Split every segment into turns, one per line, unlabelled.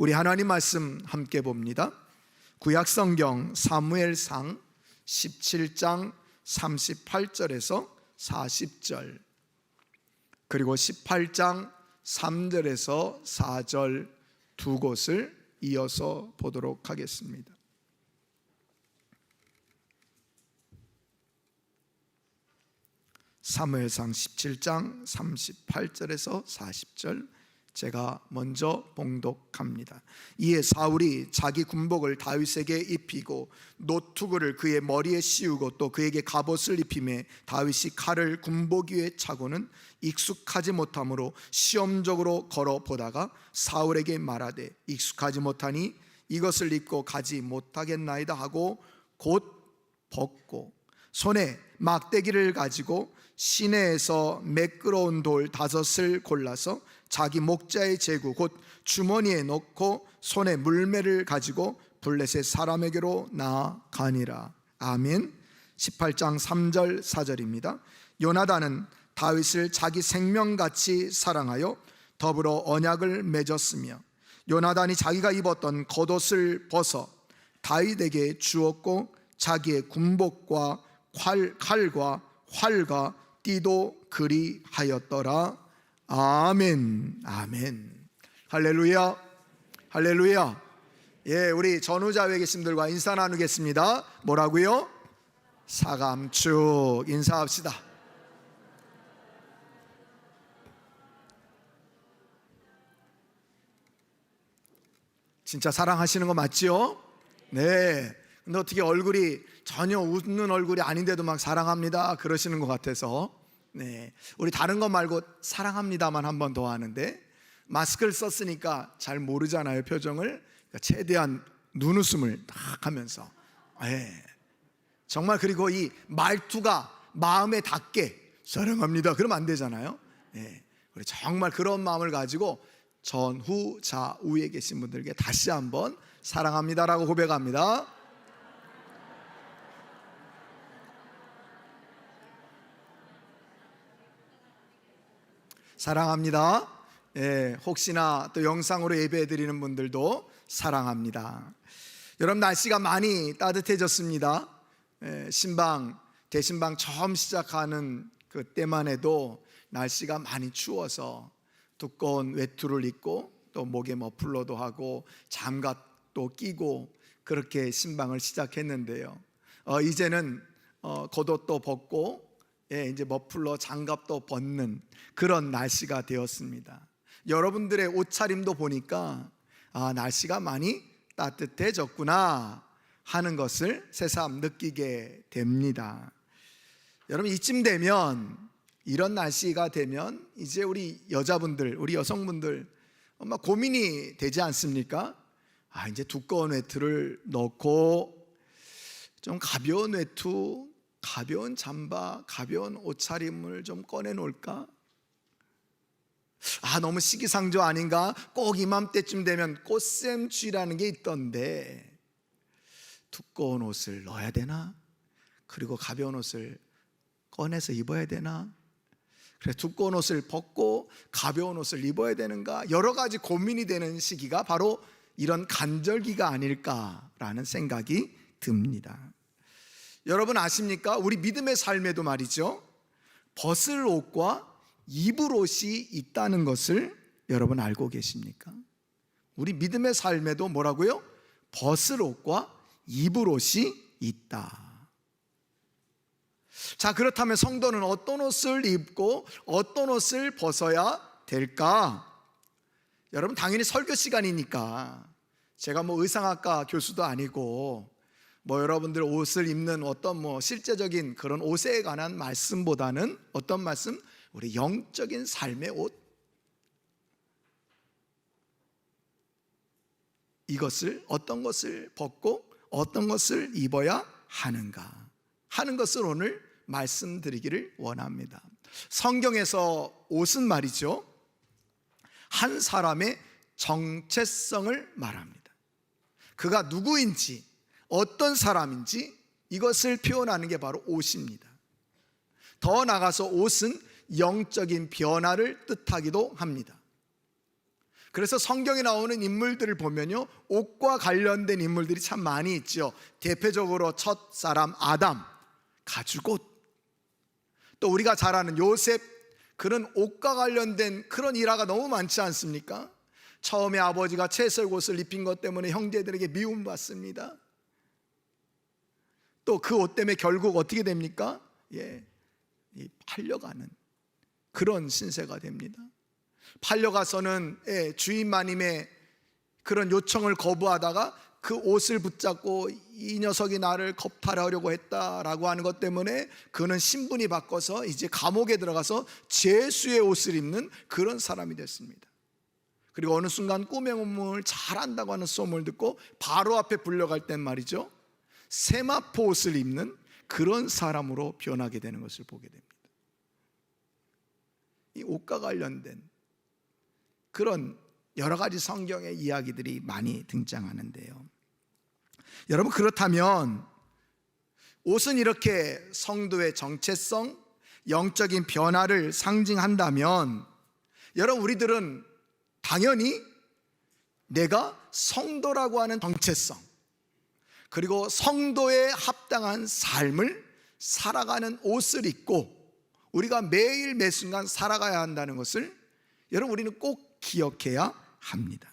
우리 하나님 말씀 함께 봅니다. 구약성경 사무엘상 17장 38절에서 40절, 그리고 18장 3절에서 4절 두 곳을 이어서 보도록 하겠습니다. 사무엘상 17장 38절에서 40절 제가 먼저 봉독합니다. 이에 사울이 자기 군복을 다윗에게 입히고 노투구를 그의 머리에 씌우고 또 그에게 갑옷을 입히매 다윗이 칼을 군복 위에 차고는 익숙하지 못함으로 시험적으로 걸어 보다가 사울에게 말하되 익숙하지 못하니 이것을 입고 가지 못하겠나이다 하고 곧 벗고 손에 막대기를 가지고 시내에서 매끄러운 돌 5을 골라서 자기 목자의 제구 곧 주머니에 넣고 손에 물매를 가지고 블레셋 사람에게로 나아가니라. 아멘. 18장 3절 4절입니다. 요나단은 다윗을 자기 생명같이 사랑하여 더불어 언약을 맺었으며 요나단이 자기가 입었던 겉옷을 벗어 다윗에게 주었고 자기의 군복과 칼과 활과 띠도 그리하였더라. 아멘. 아멘. 할렐루야. 할렐루야. 예, 우리 전후자외 계신들과 인사 나누겠습니다. 뭐라고요? 사감축 인사합시다. 진짜 사랑하시는 거 맞지요? 네. 근데 어떻게 얼굴이 전혀 웃는 얼굴이 아닌데도 막 사랑합니다 그러시는 것 같아서, 네, 우리 다른 거 말고 사랑합니다만 한 번 더 하는데 마스크를 썼으니까 잘 모르잖아요, 표정을. 그러니까 최대한 눈웃음을 딱 하면서, 네, 정말. 그리고 이 말투가 마음에 닿게 사랑합니다 그러면 안 되잖아요. 네, 우리 정말 그런 마음을 가지고 전후 좌우에 계신 분들께 다시 한번 사랑합니다라고 고백합니다. 사랑합니다. 예, 혹시나 또 영상으로 예배 드리는 분들도 사랑합니다. 여러분, 날씨가 많이 따뜻해졌습니다. 신방 대신방 처음 시작하는 그때만 해도 날씨가 많이 추워서 두꺼운 외투를 입고 또 목에 머플러도 하고 장갑도 끼고 그렇게 신방을 시작했는데요. 이제는 겉옷도 벗고, 예, 이제 머플러 장갑도 벗는 그런 날씨가 되었습니다. 여러분들의 옷차림도 보니까 날씨가 많이 따뜻해졌구나 하는 것을 새삼 느끼게 됩니다. 여러분, 이쯤 되면, 이런 날씨가 되면 이제 우리 여자분들, 우리 여성분들 막 고민이 되지 않습니까? 이제 두꺼운 외투를 넣고 좀 가벼운 외투, 가벼운 잠바, 가벼운 옷차림을 좀 꺼내놓을까? 너무 시기상조 아닌가? 꼭 이맘때쯤 되면 꽃샘추위라는 게 있던데 두꺼운 옷을 넣어야 되나? 그리고 가벼운 옷을 꺼내서 입어야 되나? 그래, 두꺼운 옷을 벗고 가벼운 옷을 입어야 되는가? 여러 가지 고민이 되는 시기가 바로 이런 간절기가 아닐까라는 생각이 듭니다. 여러분 아십니까? 우리 믿음의 삶에도 말이죠, 벗을 옷과 입을 옷이 있다는 것을 여러분 알고 계십니까? 우리 믿음의 삶에도 뭐라고요? 벗을 옷과 입을 옷이 있다. 자, 그렇다면 성도는 어떤 옷을 입고 어떤 옷을 벗어야 될까? 여러분, 당연히 설교 시간이니까 제가 의상학과 교수도 아니고 여러분들 옷을 입는 어떤 실제적인 그런 옷에 관한 말씀보다는 어떤 말씀? 우리 영적인 삶의 옷, 이것을, 어떤 것을 벗고 어떤 것을 입어야 하는가 하는 것을 오늘 말씀드리기를 원합니다. 성경에서 옷은 말이죠, 한 사람의 정체성을 말합니다. 그가 누구인지, 어떤 사람인지 이것을 표현하는 게 바로 옷입니다. 더 나아가서 옷은 영적인 변화를 뜻하기도 합니다. 그래서 성경에 나오는 인물들을 보면요, 옷과 관련된 인물들이 참 많이 있죠. 대표적으로 첫 사람 아담, 가죽옷. 또 우리가 잘 아는 요셉, 그런 옷과 관련된 그런 일화가 너무 많지 않습니까? 처음에 아버지가 채설옷을 입힌 것 때문에 형제들에게 미움받습니다. 또 그 옷 때문에 결국 어떻게 됩니까? 팔려가는 그런 신세가 됩니다. 팔려가서는 주인 마님의 그런 요청을 거부하다가 그 옷을 붙잡고 이 녀석이 나를 겁탈하려고 했다라고 하는 것 때문에 그는 신분이 바꿔서 이제 감옥에 들어가서 죄수의 옷을 입는 그런 사람이 됐습니다. 그리고 어느 순간 꿈의 운명을 잘한다고 하는 소문을 듣고 바로 앞에 불려갈 땐 말이죠, 세마포 옷을 입는 그런 사람으로 변하게 되는 것을 보게 됩니다. 이 옷과 관련된 그런 여러 가지 성경의 이야기들이 많이 등장하는데요. 여러분, 그렇다면 옷은 이렇게 성도의 정체성, 영적인 변화를 상징한다면, 여러분, 우리들은 당연히 내가 성도라고 하는 정체성, 그리고 성도에 합당한 삶을 살아가는 옷을 입고 우리가 매일 매순간 살아가야 한다는 것을 여러분, 우리는 꼭 기억해야 합니다.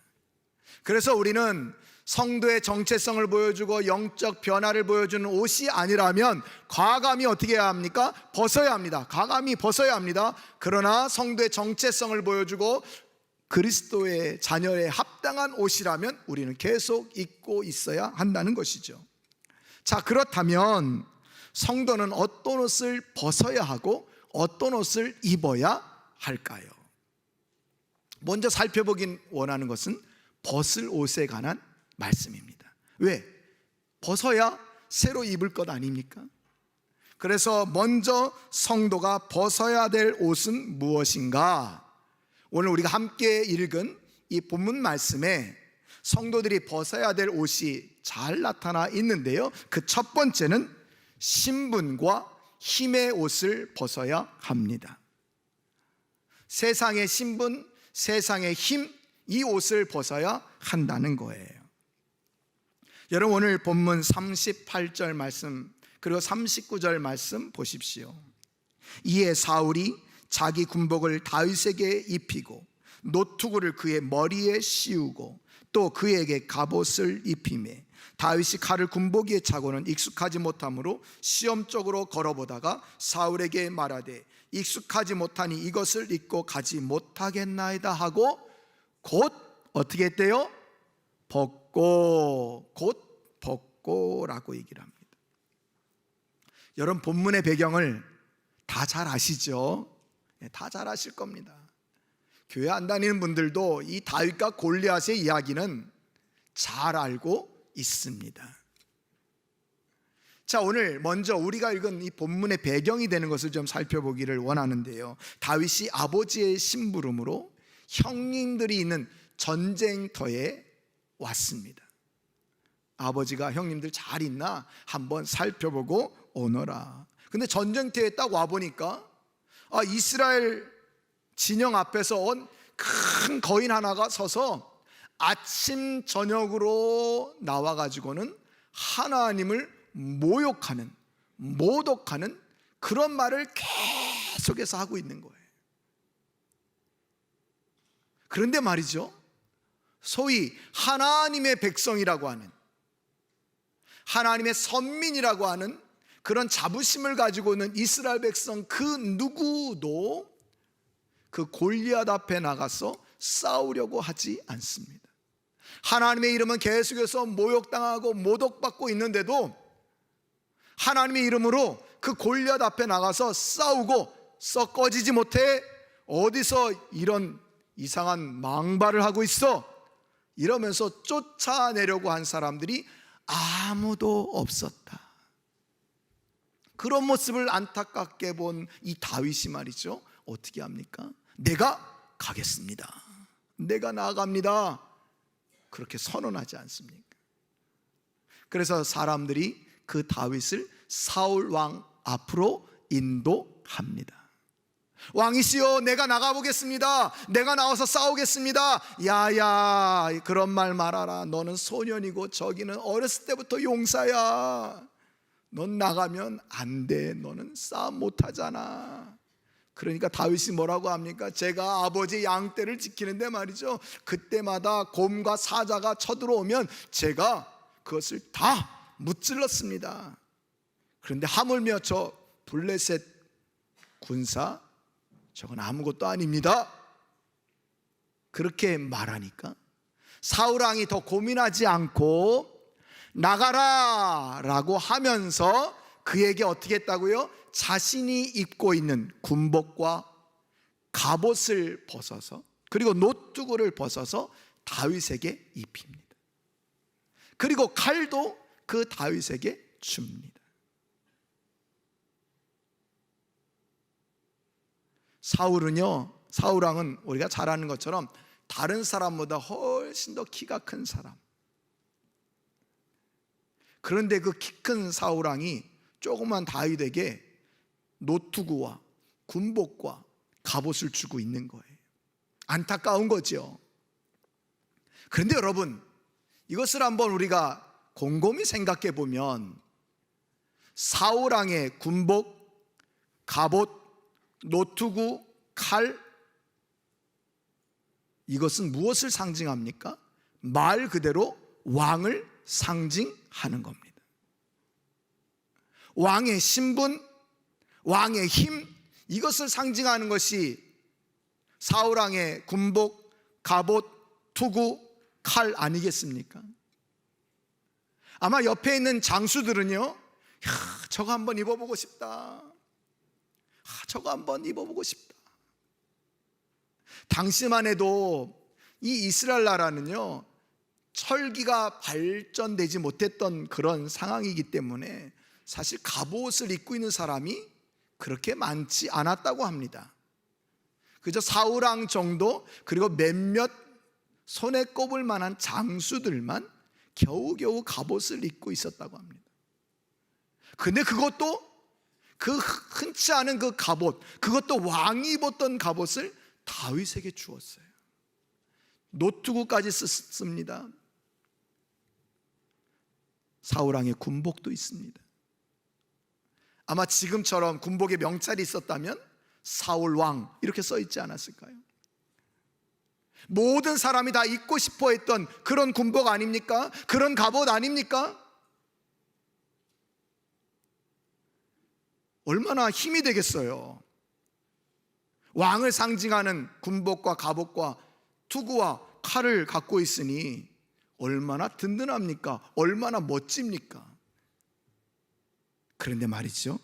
그래서 우리는 성도의 정체성을 보여주고 영적 변화를 보여주는 옷이 아니라면 과감히 어떻게 해야 합니까? 벗어야 합니다. 과감히 벗어야 합니다. 그러나 성도의 정체성을 보여주고 그리스도의 자녀에 합당한 옷이라면 우리는 계속 입고 있어야 한다는 것이죠. 자, 그렇다면 성도는 어떤 옷을 벗어야 하고 어떤 옷을 입어야 할까요? 먼저 살펴보긴 원하는 것은 벗을 옷에 관한 말씀입니다. 왜? 벗어야 새로 입을 것 아닙니까? 그래서 먼저 성도가 벗어야 될 옷은 무엇인가? 오늘 우리가 함께 읽은 이 본문 말씀에 성도들이 벗어야 될 옷이 잘 나타나 있는데요, 그 첫 번째는 신분과 힘의 옷을 벗어야 합니다. 세상의 신분, 세상의 힘, 이 옷을 벗어야 한다는 거예요. 여러분, 오늘 본문 38절 말씀 그리고 39절 말씀 보십시오. 이에 사울이 자기 군복을 다윗에게 입히고 노투구를 그의 머리에 씌우고 또 그에게 갑옷을 입히매 다윗이 칼을 군복 위에 차고는 익숙하지 못하므로 시험적으로 걸어보다가 사울에게 말하되 익숙하지 못하니 이것을 입고 가지 못하겠나이다 하고 곧 어떻게 했대요? 벗고, 곧 벗고라고 얘기를 합니다. 여러분, 본문의 배경을 다 잘 아시죠? 다 잘 아실 겁니다. 교회 안 다니는 분들도 이 다윗과 골리앗의 이야기는 잘 알고 있습니다. 자, 오늘 먼저 우리가 읽은 이 본문의 배경이 되는 것을 좀 살펴보기를 원하는데요, 다윗이 아버지의 심부름으로 형님들이 있는 전쟁터에 왔습니다. 아버지가 형님들 잘 있나 한번 살펴보고 오너라. 근데 전쟁터에 딱 와보니까 이스라엘 진영 앞에서 온 큰 거인 하나가 서서 아침 저녁으로 나와가지고는 하나님을 모욕하는, 모독하는 그런 말을 계속해서 하고 있는 거예요. 그런데 말이죠, 소위 하나님의 백성이라고 하는, 하나님의 선민이라고 하는 그런 자부심을 가지고 있는 이스라엘 백성 그 누구도 그 골리앗 앞에 나가서 싸우려고 하지 않습니다. 하나님의 이름은 계속해서 모욕당하고 모독받고 있는데도 하나님의 이름으로 그 골리앗 앞에 나가서 싸우고 썩 꺼지지 못해 어디서 이런 이상한 망발을 하고 있어? 이러면서 쫓아내려고 한 사람들이 아무도 없었다. 그런 모습을 안타깝게 본 이 다윗이 말이죠, 어떻게 합니까? 내가 가겠습니다. 내가 나아갑니다. 그렇게 선언하지 않습니까? 그래서 사람들이 그 다윗을 사울 왕 앞으로 인도합니다. 왕이시여, 내가 나가보겠습니다. 내가 나와서 싸우겠습니다. 야야, 그런 말 말아라. 너는 소년이고 저기는 어렸을 때부터 용사야. 넌 나가면 안 돼. 너는 싸움 못하잖아. 그러니까 다윗이 뭐라고 합니까? 제가 아버지 양떼를 지키는데 말이죠, 그때마다 곰과 사자가 쳐들어오면 제가 그것을 다 무찔렀습니다. 그런데 하물며 저 블레셋 군사, 저건 아무것도 아닙니다. 그렇게 말하니까 사울왕이 더 고민하지 않고 나가라 라고 하면서 그에게 어떻게 했다고요? 자신이 입고 있는 군복과 갑옷을 벗어서, 그리고 노뚜구를 벗어서 다윗에게 입힙니다. 그리고 칼도 그 다윗에게 줍니다. 사울왕은 우리가 잘 아는 것처럼 다른 사람보다 훨씬 더 키가 큰 사람. 그런데 그 키 큰 사울왕이 조그만 다윗에게 노투구와 군복과 갑옷을 주고 있는 거예요. 안타까운 거죠. 그런데 여러분, 이것을 한번 우리가 곰곰이 생각해 보면 사울왕의 군복, 갑옷, 노투구, 칼, 이것은 무엇을 상징합니까? 말 그대로 왕을 상징하는 겁니다. 왕의 신분, 왕의 힘, 이것을 상징하는 것이 사울왕의 군복, 갑옷, 투구, 칼 아니겠습니까? 아마 옆에 있는 장수들은요, 저거 한번 입어보고 싶다. 저거 한번 입어보고 싶다. 당시만 해도 이 이스라엘 나라는요, 철기가 발전되지 못했던 그런 상황이기 때문에 사실 갑옷을 입고 있는 사람이 그렇게 많지 않았다고 합니다. 그저 사울왕 정도, 그리고 몇몇 손에 꼽을 만한 장수들만 겨우겨우 갑옷을 입고 있었다고 합니다. 근데 그것도 그 흔치 않은 그 갑옷, 그것도 왕이 입었던 갑옷을 다윗에게 주었어요. 노투구까지 썼습니다. 사울왕의 군복도 있습니다. 아마 지금처럼 군복에 명찰이 있었다면 사울왕 이렇게 써 있지 않았을까요? 모든 사람이 다 입고 싶어 했던 그런 군복 아닙니까? 그런 갑옷 아닙니까? 얼마나 힘이 되겠어요. 왕을 상징하는 군복과 갑옷과 투구와 칼을 갖고 있으니 얼마나 든든합니까? 얼마나 멋집니까? 그런데 말이죠,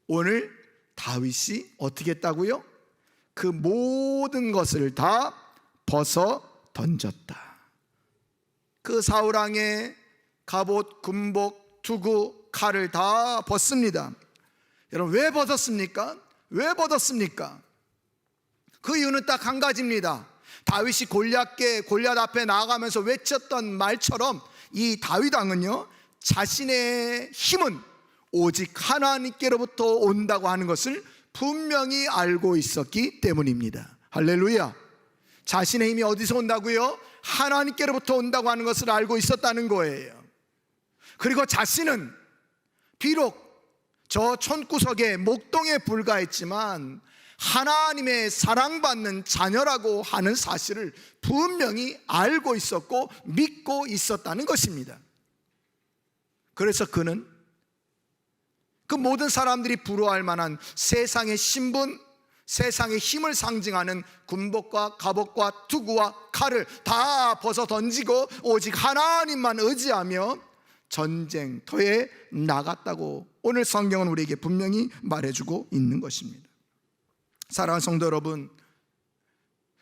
오늘 다윗이 어떻게 했다고요? 그 모든 것을 다 벗어 던졌다. 그 사울왕의 갑옷, 군복, 투구, 칼을 다 벗습니다. 여러분, 왜 벗었습니까? 왜 벗었습니까? 그 이유는 딱 한 가지입니다. 다윗이 골리앗 앞에 나아가면서 외쳤던 말처럼 이 다윗 왕은요, 자신의 힘은 오직 하나님께로부터 온다고 하는 것을 분명히 알고 있었기 때문입니다. 할렐루야. 자신의 힘이 어디서 온다고요? 하나님께로부터 온다고 하는 것을 알고 있었다는 거예요. 그리고 자신은 비록 저 촌구석에 목동에 불과했지만 하나님의 사랑받는 자녀라고 하는 사실을 분명히 알고 있었고 믿고 있었다는 것입니다. 그래서 그는 그 모든 사람들이 부러워할 만한 세상의 신분, 세상의 힘을 상징하는 군복과 갑옷과 투구와 칼을 다 벗어 던지고 오직 하나님만 의지하며 전쟁터에 나갔다고 오늘 성경은 우리에게 분명히 말해주고 있는 것입니다. 사랑하는 성도 여러분,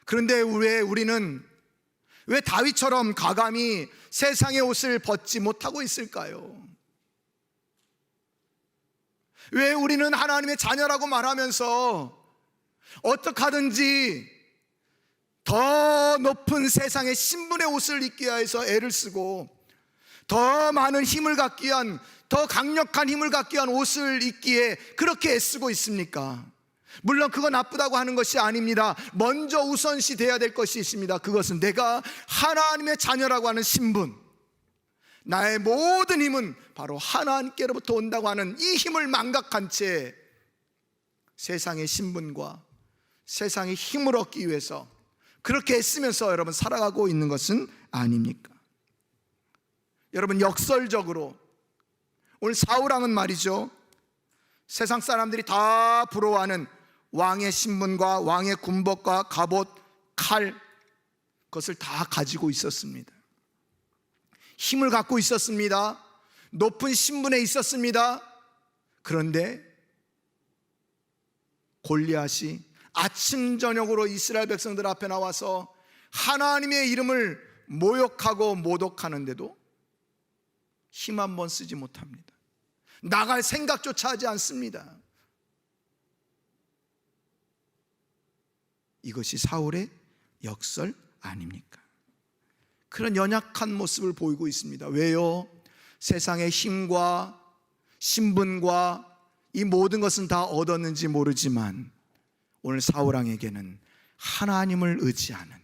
그런데 우리는 왜 다윗처럼 과감히 세상의 옷을 벗지 못하고 있을까요? 왜 우리는 하나님의 자녀라고 말하면서 어떻게 하든지 더 높은 세상의 신분의 옷을 입기 위해서 애를 쓰고 더 많은 힘을 갖기 위한, 더 강력한 힘을 갖기 위한 옷을 입기에 그렇게 애쓰고 있습니까? 물론 그거 나쁘다고 하는 것이 아닙니다. 먼저 우선시 돼야 될 것이 있습니다. 그것은 내가 하나님의 자녀라고 하는 신분, 나의 모든 힘은 바로 하나님께로부터 온다고 하는 이 힘을 망각한 채 세상의 신분과 세상의 힘을 얻기 위해서 그렇게 애쓰면서 여러분 살아가고 있는 것은 아닙니까? 여러분, 역설적으로 오늘 사울왕은 말이죠, 세상 사람들이 다 부러워하는 왕의 신분과 왕의 군복과 갑옷, 칼, 그것을 다 가지고 있었습니다. 힘을 갖고 있었습니다. 높은 신분에 있었습니다. 그런데 골리앗이 아침 저녁으로 이스라엘 백성들 앞에 나와서 하나님의 이름을 모욕하고 모독하는데도 힘 한 번 쓰지 못합니다. 나갈 생각조차 하지 않습니다. 이것이 사울의 역설 아닙니까? 그런 연약한 모습을 보이고 있습니다. 왜요? 세상의 힘과 신분과 이 모든 것은 다 얻었는지 모르지만 오늘 사울왕에게는 하나님을 의지하는,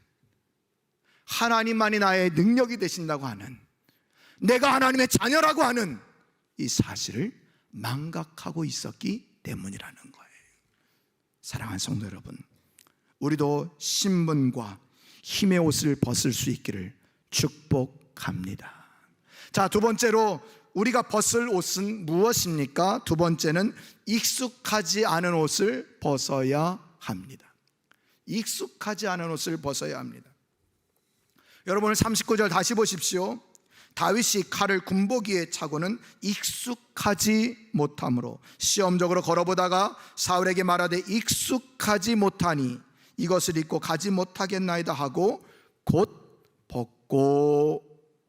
하나님만이 나의 능력이 되신다고 하는, 내가 하나님의 자녀라고 하는 이 사실을 망각하고 있었기 때문이라는 거예요. 사랑하는 성도 여러분, 우리도 신분과 힘의 옷을 벗을 수 있기를 축복합니다. 자, 두 번째로 우리가 벗을 옷은 무엇입니까? 두 번째는 익숙하지 않은 옷을 벗어야 합니다. 익숙하지 않은 옷을 벗어야 합니다. 여러분, 39절 다시 보십시오. 다윗이 칼을 군복위에 차고는 익숙하지 못함으로 시험적으로 걸어보다가 사울에게 말하되 익숙하지 못하니 이것을 입고 가지 못하겠나이다 하고 곧 벗고.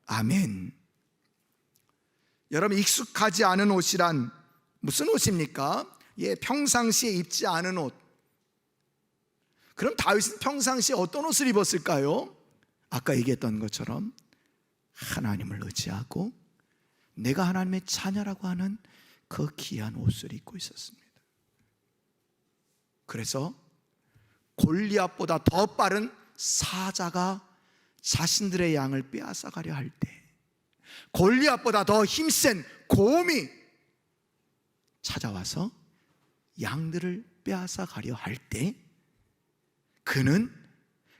아멘. 여러분, 익숙하지 않은 옷이란 무슨 옷입니까? 평상시에 입지 않은 옷. 그럼 다윗은 평상시에 어떤 옷을 입었을까요? 아까 얘기했던 것처럼 하나님을 의지하고 내가 하나님의 자녀라고 하는 그 귀한 옷을 입고 있었습니다. 그래서 골리앗보다 더 빠른 사자가 자신들의 양을 빼앗아가려 할 때, 골리앗보다 더 힘센 곰이 찾아와서 양들을 빼앗아가려 할 때,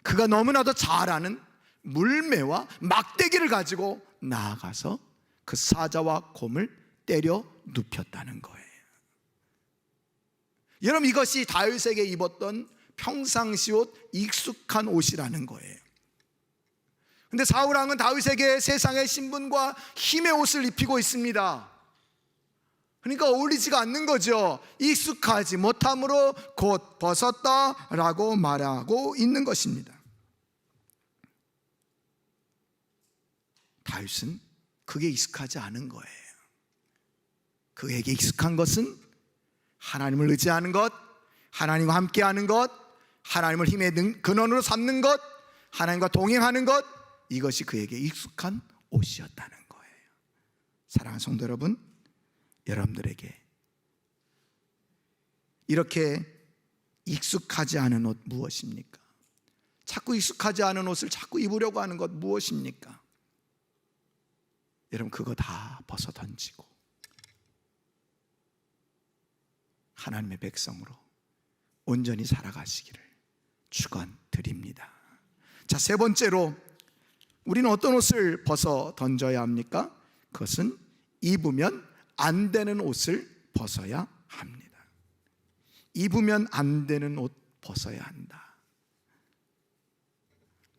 그가 너무나도 잘 아는 물매와 막대기를 가지고 나아가서 그 사자와 곰을 때려 눕혔다는 거예요. 여러분, 이것이 다윗에게 입었던 평상시 옷, 익숙한 옷이라는 거예요. 근데 사울왕은 다윗에게 세상의 신분과 힘의 옷을 입히고 있습니다. 그러니까 어울리지가 않는 거죠. 익숙하지 못함으로 곧 벗었다라고 말하고 있는 것입니다. 다윗은 그게 익숙하지 않은 거예요. 그에게 익숙한 것은 하나님을 의지하는 것, 하나님과 함께하는 것, 하나님을 힘의 근원으로 삼는 것, 하나님과 동행하는 것, 이것이 그에게 익숙한 옷이었다는 거예요. 사랑하는 성도 여러분, 여러분들에게 이렇게 익숙하지 않은 옷 무엇입니까? 자꾸 익숙하지 않은 옷을 자꾸 입으려고 하는 것 무엇입니까? 여러분, 그거 다 벗어 던지고 하나님의 백성으로 온전히 살아가시기를 축원드립니다. 자, 세 번째로 우리는 어떤 옷을 벗어 던져야 합니까? 그것은 입으면 안 되는 옷을 벗어야 합니다. 입으면 안 되는 옷 벗어야 한다.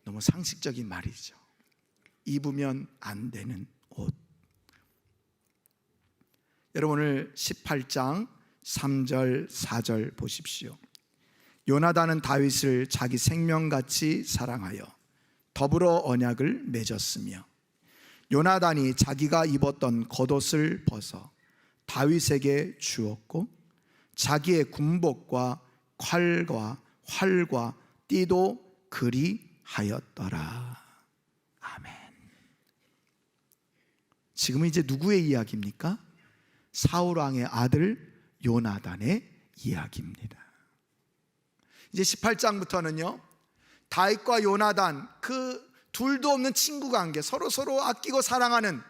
너무 상식적인 말이죠. 입으면 안 되는 옷. 여러분, 오늘 18장 3절 4절 보십시오. 요나단은 다윗을 자기 생명같이 사랑하여 더불어 언약을 맺었으며 요나단이 자기가 입었던 겉옷을 벗어 다윗에게 주었고 자기의 군복과 활과 띠도 그리하였더라. 아멘. 지금은 이제 누구의 이야기입니까? 사울 왕의 아들 요나단의 이야기입니다. 이제 18장부터는요, 다윗과 요나단, 그 둘도 없는 친구 관계, 서로 아끼고 사랑하는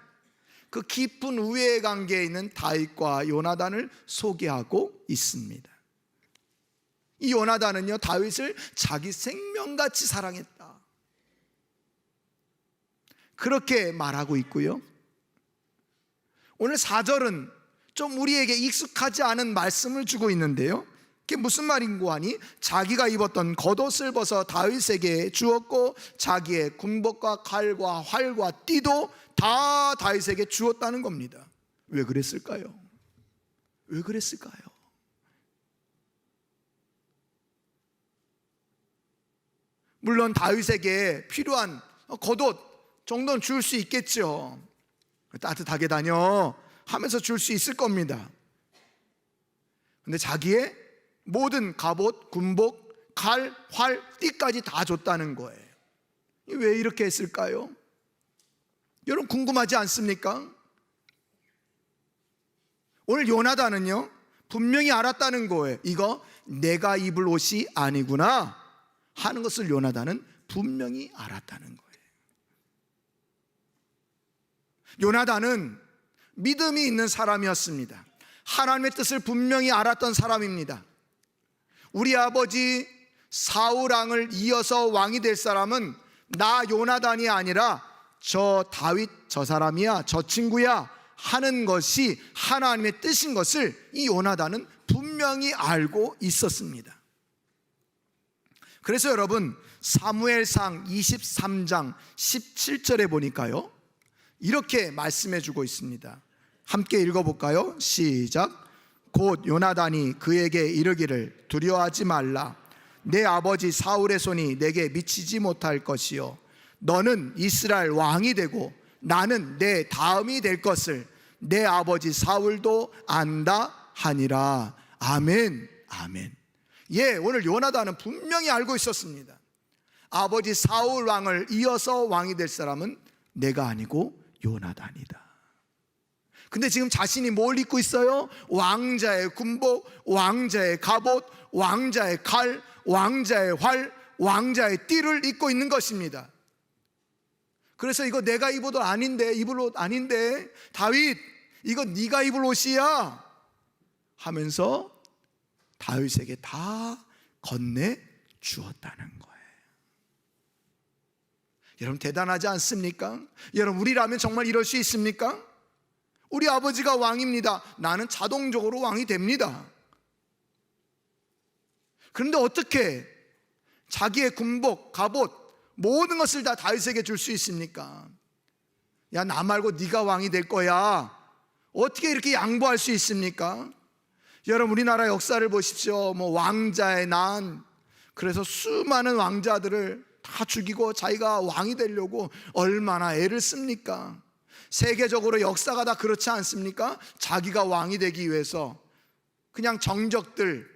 그 깊은 우애의 관계에 있는 다윗과 요나단을 소개하고 있습니다. 이 요나단은요, 다윗을 자기 생명같이 사랑했다, 그렇게 말하고 있고요. 오늘 4절은 좀 우리에게 익숙하지 않은 말씀을 주고 있는데요, 그게 무슨 말인고 하니, 자기가 입었던 겉옷을 벗어 다윗에게 주었고 자기의 군복과 칼과 활과 띠도 다 다윗에게 주었다는 겁니다. 왜 그랬을까요? 왜 그랬을까요? 물론 다윗에게 필요한 겉옷 정도는 줄 수 있겠죠. 따뜻하게 다녀 하면서 줄 수 있을 겁니다. 근데 자기의 모든 갑옷, 군복, 칼, 활, 띠까지 다 줬다는 거예요. 왜 이렇게 했을까요? 여러분 궁금하지 않습니까? 오늘 요나단은요, 분명히 알았다는 거예요. 이거 내가 입을 옷이 아니구나 하는 것을 요나단은 분명히 알았다는 거예요. 요나단은 믿음이 있는 사람이었습니다. 하나님의 뜻을 분명히 알았던 사람입니다. 우리 아버지 사울 왕을 이어서 왕이 될 사람은 나 요나단이 아니라 저 다윗 저 사람이야, 저 친구야 하는 것이 하나님의 뜻인 것을 이 요나단은 분명히 알고 있었습니다. 그래서 여러분 사무엘상 23장 17절에 보니까요, 이렇게 말씀해 주고 있습니다. 함께 읽어볼까요? 시작. 곧 요나단이 그에게 이르기를 두려워하지 말라. 내 아버지 사울의 손이 내게 미치지 못할 것이요 너는 이스라엘 왕이 되고 나는 내 다음이 될 것을 내 아버지 사울도 안다 하니라. 아멘. 아멘. 예, 오늘 요나단은 분명히 알고 있었습니다. 아버지 사울 왕을 이어서 왕이 될 사람은 내가 아니고 요나단이다. 근데 지금 자신이 뭘 입고 있어요? 왕자의 군복, 왕자의 갑옷, 왕자의 칼, 왕자의 활, 왕자의 띠를 입고 있는 것입니다. 그래서 이거 내가 입을 옷 아닌데, 입을 옷 아닌데, 다윗 이거 네가 입을 옷이야 하면서 다윗에게 다 건네 주었다는 거예요. 여러분 대단하지 않습니까? 여러분 우리라면 정말 이럴 수 있습니까? 우리 아버지가 왕입니다. 나는 자동적으로 왕이 됩니다. 그런데 어떻게 자기의 군복, 갑옷 모든 것을 다 다윗에게 줄 수 있습니까? 야, 나 말고 네가 왕이 될 거야. 어떻게 이렇게 양보할 수 있습니까? 여러분 우리나라 역사를 보십시오. 왕자의 난, 그래서 수많은 왕자들을 다 죽이고 자기가 왕이 되려고 얼마나 애를 씁니까? 세계적으로 역사가 다 그렇지 않습니까? 자기가 왕이 되기 위해서 그냥 정적들,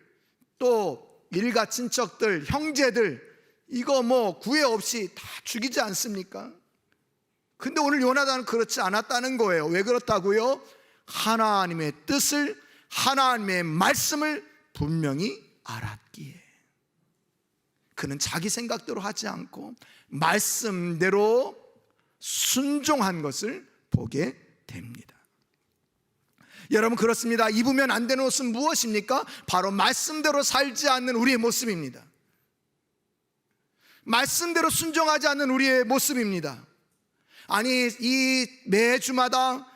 또 일가 친척들, 형제들 이거 구애 없이 다 죽이지 않습니까? 근데 오늘 요나단은 그렇지 않았다는 거예요. 왜 그렇다고요? 하나님의 뜻을, 하나님의 말씀을 분명히 알았기에. 그는 자기 생각대로 하지 않고 말씀대로 순종한 것을 보게 됩니다. 여러분 그렇습니다. 입으면 안 되는 옷은 무엇입니까? 바로 말씀대로 살지 않는 우리의 모습입니다. 말씀대로 순종하지 않는 우리의 모습입니다. 아니 이 매주마다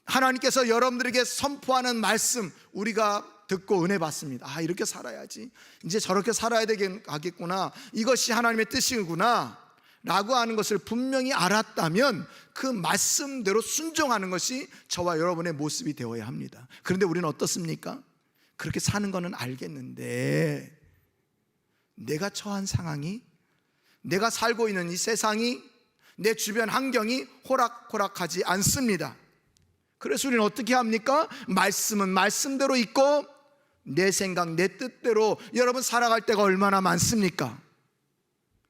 하나님께서 여러분들에게 선포하는 말씀 우리가 듣고 은혜 받습니다. 아, 이렇게 살아야지, 이제 저렇게 살아야 되겠구나, 이것이 하나님의 뜻이구나 라고 하는 것을 분명히 알았다면 그 말씀대로 순종하는 것이 저와 여러분의 모습이 되어야 합니다. 그런데 우리는 어떻습니까? 그렇게 사는 거는 알겠는데 내가 처한 상황이, 내가 살고 있는 이 세상이, 내 주변 환경이 호락호락하지 않습니다. 그래서 우리는 어떻게 합니까? 말씀은 말씀대로 있고 내 생각, 내 뜻대로 여러분 살아갈 때가 얼마나 많습니까?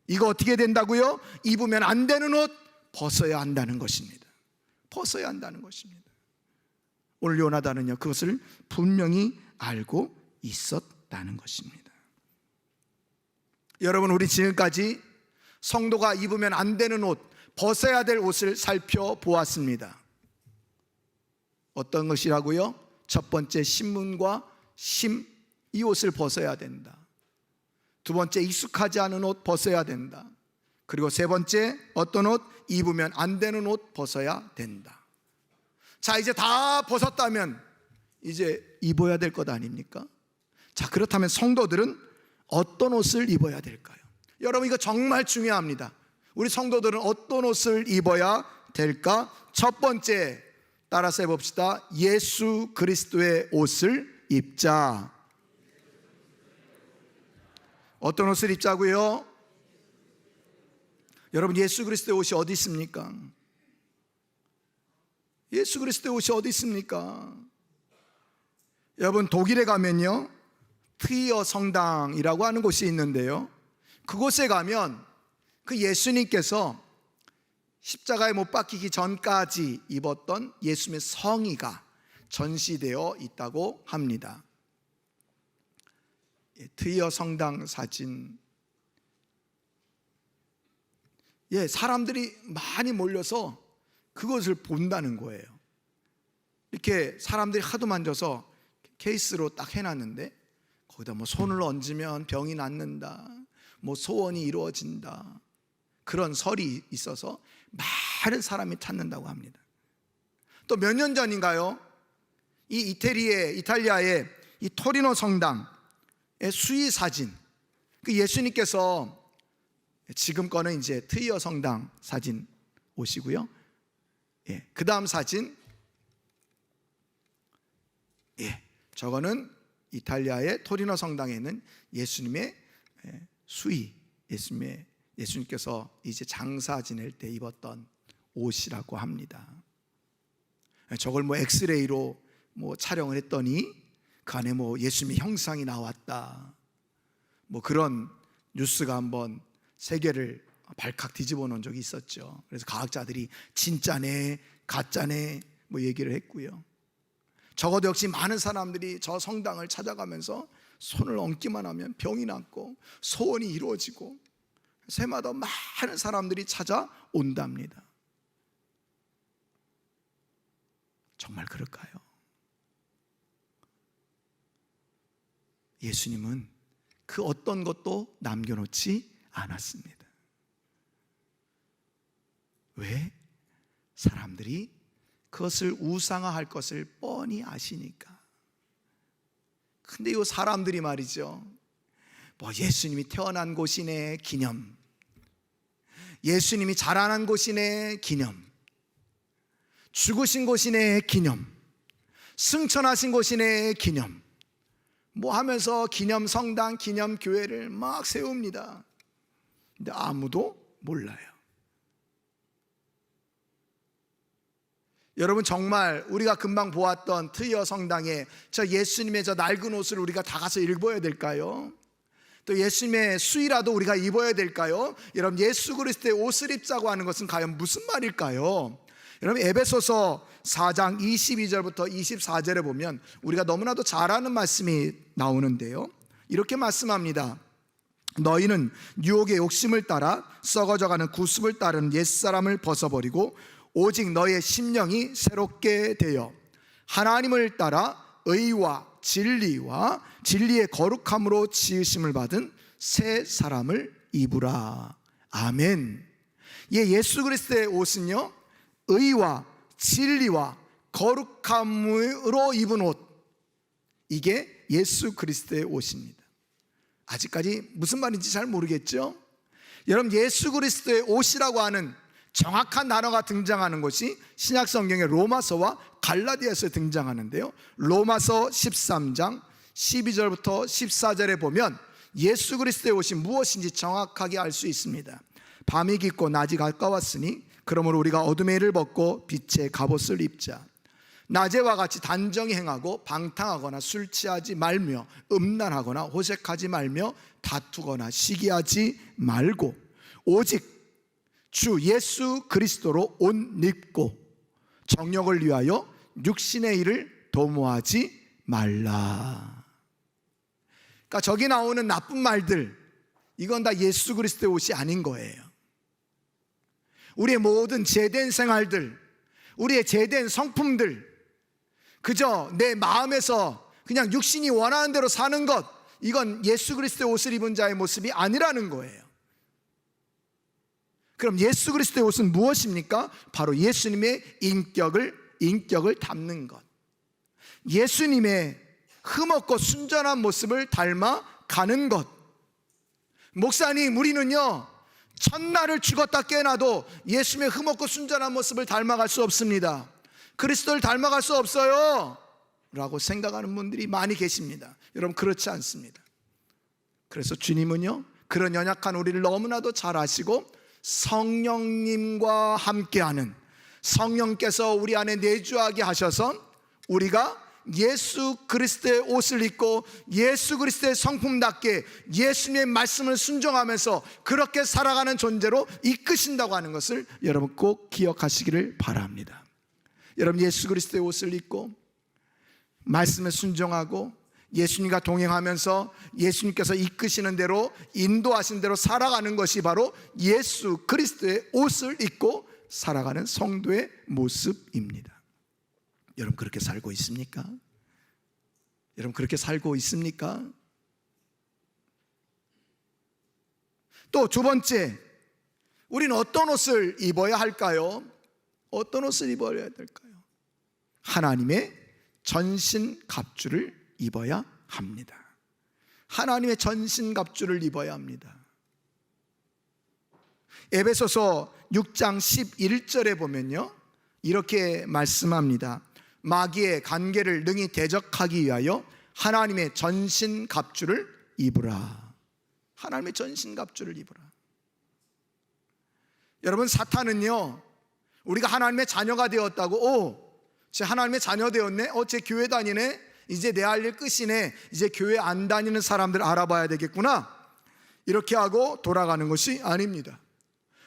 이거 어떻게 된다고요? 입으면 안 되는 옷 벗어야 한다는 것입니다. 벗어야 한다는 것입니다. 오늘 요나단은요 그것을 분명히 알고 있었다는 것입니다. 여러분, 우리 지금까지 성도가 입으면 안 되는 옷, 벗어야 될 옷을 살펴보았습니다. 어떤 것이라고요? 첫 번째, 신문과 심, 이 옷을 벗어야 된다. 두 번째, 익숙하지 않은 옷 벗어야 된다. 그리고 세 번째, 어떤 옷? 입으면 안 되는 옷 벗어야 된다. 자, 이제 다 벗었다면 이제 입어야 될 것 아닙니까? 자, 그렇다면 성도들은 어떤 옷을 입어야 될까요? 여러분, 이거 정말 중요합니다. 우리 성도들은 어떤 옷을 입어야 될까? 첫 번째, 따라서 해봅시다. 예수 그리스도의 옷을 입자. 어떤 옷을 입자고요? 여러분, 예수 그리스도의 옷이 어디 있습니까? 예수 그리스도의 옷이 어디 있습니까? 여러분, 독일에 가면요, 트이어 성당이라고 하는 곳이 있는데요, 그곳에 가면 그 예수님께서 십자가에 못 박히기 전까지 입었던 예수님의 성의가 전시되어 있다고 합니다. 트이어 성당 사진. 사람들이 많이 몰려서 그것을 본다는 거예요. 이렇게 사람들이 하도 만져서 케이스로 딱 해놨는데, 거기다 뭐 손을 얹으면 병이 낫는다, 뭐 소원이 이루어진다, 그런 설이 있어서 많은 사람이 찾는다고 합니다. 또 몇 년 전인가요? 이 이탈리아의 이 토리노 성당의 수의 사진, 그 예수님께서, 지금 거는 이제 트이어 성당 사진 오시고요. 그 다음 사진, 저거는 이탈리아의 토리노 성당에 있는 예수님의 수의, 예수님께서 이제 장사 지낼 때 입었던 옷이라고 합니다. 저걸 뭐 엑스레이로 뭐 촬영을 했더니 그 안에 뭐 예수님의 형상이 나왔다, 뭐 그런 뉴스가 한번 세계를 발칵 뒤집어 놓은 적이 있었죠. 그래서 과학자들이 진짜네 가짜네 뭐 얘기를 했고요. 적어도 역시 많은 사람들이 저 성당을 찾아가면서 손을 얹기만 하면 병이 낫고 소원이 이루어지고, 새마다 많은 사람들이 찾아온답니다. 정말 그럴까요? 예수님은 그 어떤 것도 남겨놓지 않았습니다. 왜? 사람들이 그것을 우상화할 것을 뻔히 아시니까. 근데 이 사람들이 말이죠, 뭐 예수님이 태어난 곳이네 기념, 예수님이 자라난 곳이네 기념, 죽으신 곳이네 기념, 승천하신 곳이네 기념, 뭐 하면서 기념 성당, 기념 교회를 막 세웁니다. 근데 아무도 몰라요. 여러분, 정말 우리가 금방 보았던 트이어 성당에 저 예수님의 저 낡은 옷을 우리가 다 가서 입어야 될까요? 또 예수님의 수의라도 우리가 입어야 될까요? 여러분, 예수 그리스도의 옷을 입자고 하는 것은 과연 무슨 말일까요? 여러분, 에베소서 4장 22절부터 24절에 보면 우리가 너무나도 잘 아는 말씀이 나오는데요, 이렇게 말씀합니다. 너희는 유혹의 욕심을 따라 썩어져가는 구습을 따르는 옛사람을 벗어버리고 오직 너의 심령이 새롭게 되어 하나님을 따라 의와 진리와 진리의 거룩함으로 지으심을 받은 새 사람을 입으라. 아멘. 예수 그리스도의 옷은요, 의와 진리와 거룩함으로 입은 옷, 이게 예수 그리스도의 옷입니다. 아직까지 무슨 말인지 잘 모르겠죠? 여러분, 예수 그리스도의 옷이라고 하는 정확한 단어가 등장하는 것이 신약 성경의 로마서와 갈라디아서에 등장하는데요, 로마서 13장 12절부터 14절에 보면 예수 그리스도의 옷이 무엇인지 정확하게 알 수 있습니다. 밤이 깊고 낮이 가까웠으니 그러므로 우리가 어둠의 일을 벗고 빛의 갑옷을 입자. 낮에와 같이 단정히 행하고 방탕하거나 술 취하지 말며 음란하거나 호색하지 말며 다투거나 시기하지 말고 오직 주 예수 그리스도로 옷 입고 정욕을 위하여 육신의 일을 도모하지 말라. 그러니까 저기 나오는 나쁜 말들, 이건 다 예수 그리스도의 옷이 아닌 거예요. 우리의 모든 제된 생활들, 우리의 제된 성품들, 그저 내 마음에서 그냥 육신이 원하는 대로 사는 것, 이건 예수 그리스도의 옷을 입은 자의 모습이 아니라는 거예요. 그럼 예수 그리스도의 옷은 무엇입니까? 바로 예수님의 인격을 담는 것, 예수님의 흠없고 순전한 모습을 닮아가는 것. 목사님, 우리는요 첫날을 죽었다 깨어나도 예수님의 흠없고 순전한 모습을 닮아갈 수 없습니다, 그리스도를 닮아갈 수 없어요 라고 생각하는 분들이 많이 계십니다. 여러분, 그렇지 않습니다. 그래서 주님은요 그런 연약한 우리를 너무나도 잘 아시고 성령님과 함께하는, 성령께서 우리 안에 내주하게 하셔서 우리가 예수 그리스도의 옷을 입고 예수 그리스도의 성품답게 예수님의 말씀을 순종하면서 그렇게 살아가는 존재로 이끄신다고 하는 것을 여러분 꼭 기억하시기를 바랍니다. 여러분, 예수 그리스도의 옷을 입고 말씀에 순종하고 예수님과 동행하면서 예수님께서 이끄시는 대로, 인도하신 대로 살아가는 것이 바로 예수 그리스도의 옷을 입고 살아가는 성도의 모습입니다. 여러분, 그렇게 살고 있습니까? 여러분, 그렇게 살고 있습니까? 또 두 번째, 우리는 어떤 옷을 입어야 할까요? 어떤 옷을 입어야 될까요? 하나님의 전신갑주를 입어야 합니다. 하나님의 전신갑주를 입어야 합니다. 에베소서 6장 11절에 보면요 이렇게 말씀합니다. 마귀의 간계를 능히 대적하기 위하여 하나님의 전신갑주를 입으라. 하나님의 전신갑주를 입으라. 여러분, 사탄은요 우리가 하나님의 자녀가 되었다고, 제 하나님의 자녀 되었네, 제 교회 다니네, 이제 내 할 일 끝이네, 이제 교회 안 다니는 사람들 알아봐야 되겠구나, 이렇게 하고 돌아가는 것이 아닙니다.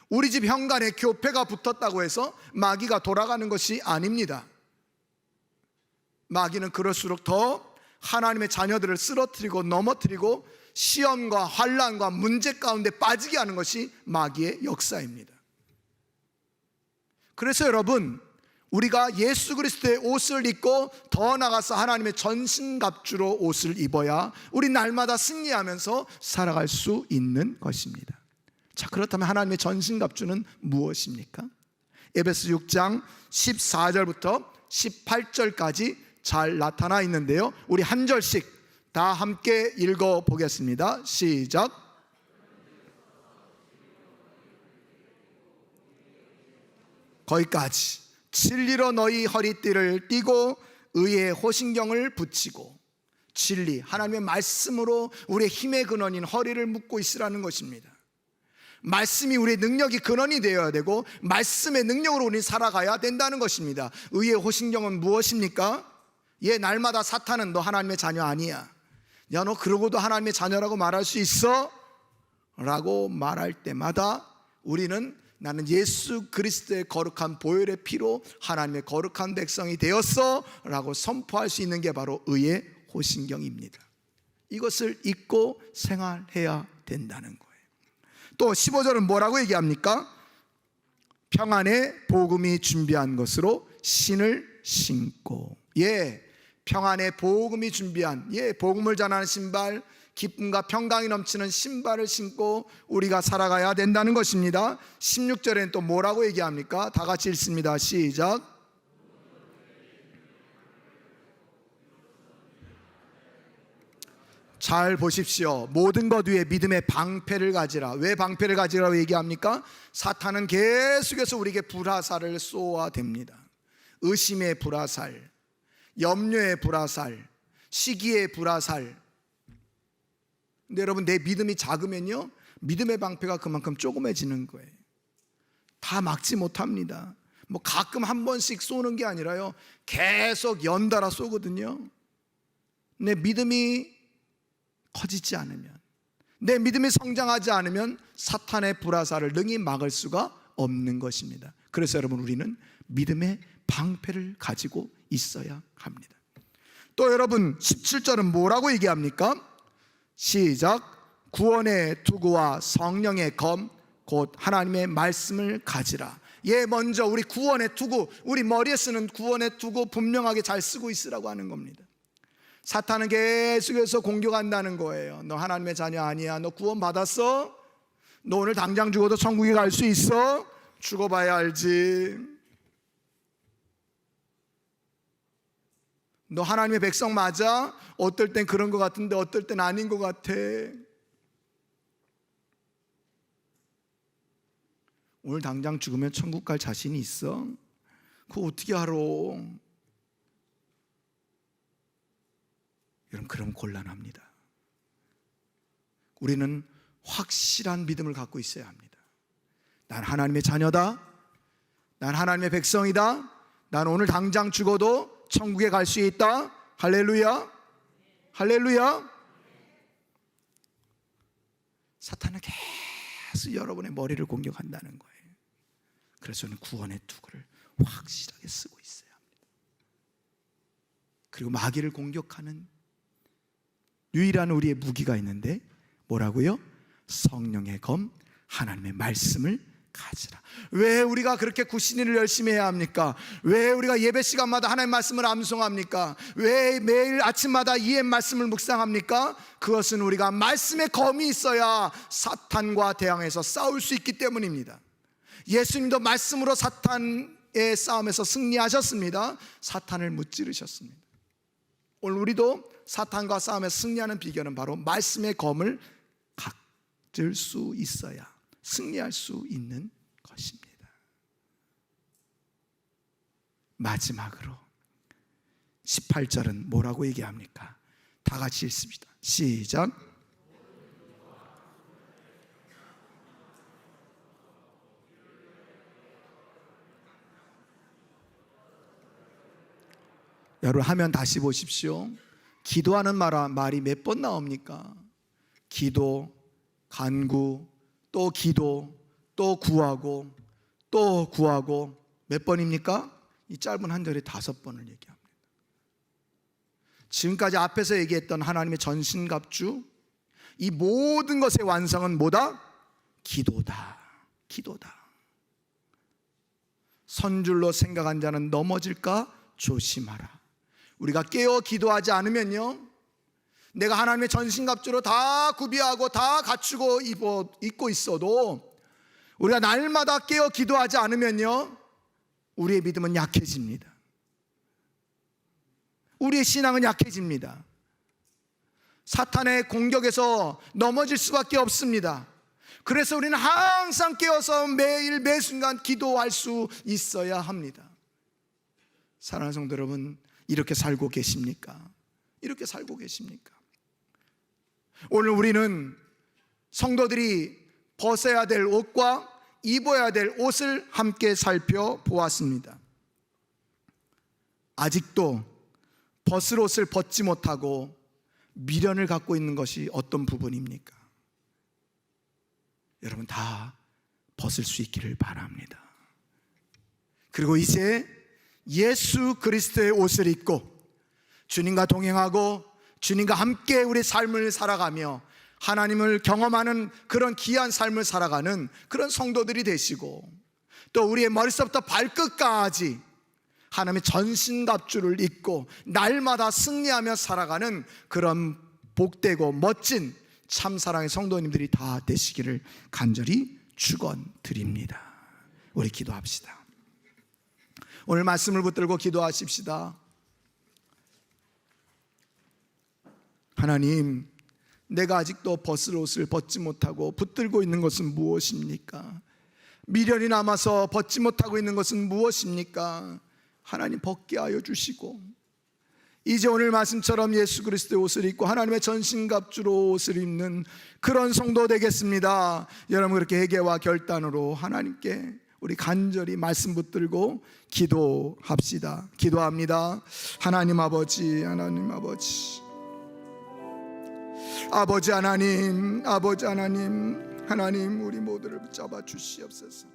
우리 집 현관에 교패가 붙었다고 해서 마귀가 돌아가는 것이 아닙니다. 마귀는 그럴수록 더 하나님의 자녀들을 쓰러뜨리고 넘어뜨리고 시험과 환난과 문제 가운데 빠지게 하는 것이 마귀의 역사입니다. 그래서 여러분, 우리가 예수 그리스도의 옷을 입고 더 나아가서 하나님의 전신갑주로 옷을 입어야 우리 날마다 승리하면서 살아갈 수 있는 것입니다. 자, 그렇다면 하나님의 전신갑주는 무엇입니까? 에베소 6장 14절부터 18절까지 잘 나타나 있는데요, 우리 한 절씩 다 함께 읽어보겠습니다. 시작. 거기까지. 진리로 너희 허리띠를 띠고 의의 호신경을 붙이고. 진리, 하나님의 말씀으로 우리의 힘의 근원인 허리를 묶고 있으라는 것입니다. 말씀이 우리의 능력이 근원이 되어야 되고 말씀의 능력으로 우리는 살아가야 된다는 것입니다. 의의 호신경은 무엇입니까? 날마다 사탄은 너 하나님의 자녀 아니야, 야 너 그러고도 하나님의 자녀라고 말할 수 있어? 라고 말할 때마다 우리는 나는 예수 그리스도의 거룩한 보혈의 피로 하나님의 거룩한 백성이 되었어 라고 선포할 수 있는 게 바로 의의 호신경입니다. 이것을 입고 생활해야 된다는 거예요. 또 15절은 뭐라고 얘기합니까? 평안의 복음이 준비한 것으로 신을 신고. 평안의 복음이 준비한, 복음을 전하는 신발, 기쁨과 평강이 넘치는 신발을 신고 우리가 살아가야 된다는 것입니다. 16절에는 또 뭐라고 얘기합니까? 다 같이 읽습니다. 시작. 잘 보십시오. 모든 것 위에 믿음의 방패를 가지라. 왜 방패를 가지라고 얘기합니까? 사탄은 계속해서 우리에게 불화살을 쏘아댑니다. 의심의 불화살, 염려의 불화살, 시기의 불화살. 근데 여러분, 내 믿음이 작으면요 믿음의 방패가 그만큼 조그매지는 거예요. 다 막지 못합니다. 가끔 한 번씩 쏘는 게 아니라요 계속 연달아 쏘거든요. 내 믿음이 커지지 않으면, 내 믿음이 성장하지 않으면 사탄의 불화살을 능히 막을 수가 없는 것입니다. 그래서 여러분, 우리는 믿음의 방패를 가지고 있어야 합니다. 또 여러분, 17절은 뭐라고 얘기합니까? 시작. 구원의 투구와 성령의 검 곧 하나님의 말씀을 가지라. 먼저 우리 구원의 투구, 우리 머리에 쓰는 구원의 투구 분명하게 잘 쓰고 있으라고 하는 겁니다. 사탄은 계속해서 공격한다는 거예요. 너 하나님의 자녀 아니야. 너 구원 받았어? 너 오늘 당장 죽어도 천국에 갈 수 있어? 죽어봐야 알지. 너 하나님의 백성 맞아? 어떨 땐 그런 것 같은데 어떨 땐 아닌 것 같아. 오늘 당장 죽으면 천국 갈 자신이 있어? 그거 어떻게 알아? 여러분, 그럼 곤란합니다. 우리는 확실한 믿음을 갖고 있어야 합니다. 난 하나님의 자녀다. 난 하나님의 백성이다. 난 오늘 당장 죽어도 천국에 갈 수 있다. 할렐루야. 할렐루야. 사탄은 계속 여러분의 머리를 공격한다는 거예요. 그래서 저는 구원의 투구를 확실하게 쓰고 있어야 합니다. 그리고 마귀를 공격하는 유일한 우리의 무기가 있는데 뭐라고요? 성령의 검, 하나님의 말씀을 가지라. 왜 우리가 그렇게 구신일을 열심히 해야 합니까? 왜 우리가 예배 시간마다 하나님의 말씀을 암송합니까? 왜 매일 아침마다 이 말씀을 묵상합니까? 그것은 우리가 말씀의 검이 있어야 사탄과 대항해서 싸울 수 있기 때문입니다. 예수님도 말씀으로 사탄의 싸움에서 승리하셨습니다. 사탄을 무찌르셨습니다. 오늘 우리도 사탄과 싸움에서 승리하는 비결은 바로 말씀의 검을 가질 수 있어야 승리할 수 있는 것입니다. 마지막으로 18절은 뭐라고 얘기합니까? 다 같이 읽습니다. 시작. 여러분, 하면 다시 보십시오. 기도하는 말이 몇 번 나옵니까? 기도, 간구, 또 기도, 또 구하고, 또 구하고. 몇 번입니까? 이 짧은 한 절에 5번을 얘기합니다. 지금까지 앞에서 얘기했던 하나님의 전신갑주, 이 모든 것의 완성은 뭐다? 기도다. 기도다. 선줄로 생각한 자는 넘어질까 조심하라. 우리가 깨어 기도하지 않으면요, 내가 하나님의 전신갑주로 다 구비하고 다 갖추고 입고 있어도 우리가 날마다 깨어 기도하지 않으면요, 우리의 믿음은 약해집니다. 우리의 신앙은 약해집니다. 사탄의 공격에서 넘어질 수밖에 없습니다. 그래서 우리는 항상 깨어서 매일 매순간 기도할 수 있어야 합니다. 사랑하는 성도 여러분, 이렇게 살고 계십니까? 이렇게 살고 계십니까? 오늘 우리는 성도들이 벗어야 될 옷과 입어야 될 옷을 함께 살펴보았습니다. 아직도 벗을 옷을 벗지 못하고 미련을 갖고 있는 것이 어떤 부분입니까? 여러분, 다 벗을 수 있기를 바랍니다. 그리고 이제 예수 그리스도의 옷을 입고 주님과 동행하고 주님과 함께 우리 삶을 살아가며 하나님을 경험하는 그런 귀한 삶을 살아가는 그런 성도들이 되시고, 또 우리의 머리서부터 발끝까지 하나님의 전신갑주를 입고 날마다 승리하며 살아가는 그런 복되고 멋진 참사랑의 성도님들이 다 되시기를 간절히 축원드립니다. 우리 기도합시다. 오늘 말씀을 붙들고 기도하십시다. 하나님, 내가 아직도 벗을 옷을 벗지 못하고 붙들고 있는 것은 무엇입니까? 미련이 남아서 벗지 못하고 있는 것은 무엇입니까? 하나님, 벗게 하여 주시고, 이제 오늘 말씀처럼 예수 그리스도의 옷을 입고 하나님의 전신갑주로 옷을 입는 그런 성도 되겠습니다. 여러분, 그렇게 회개와 결단으로 하나님께 우리 간절히 말씀 붙들고 기도합시다. 기도합니다. 하나님 아버지, 하나님 아버지, 아버지 하나님, 아버지 하나님, 하나님 우리 모두를 붙잡아 주시옵소서.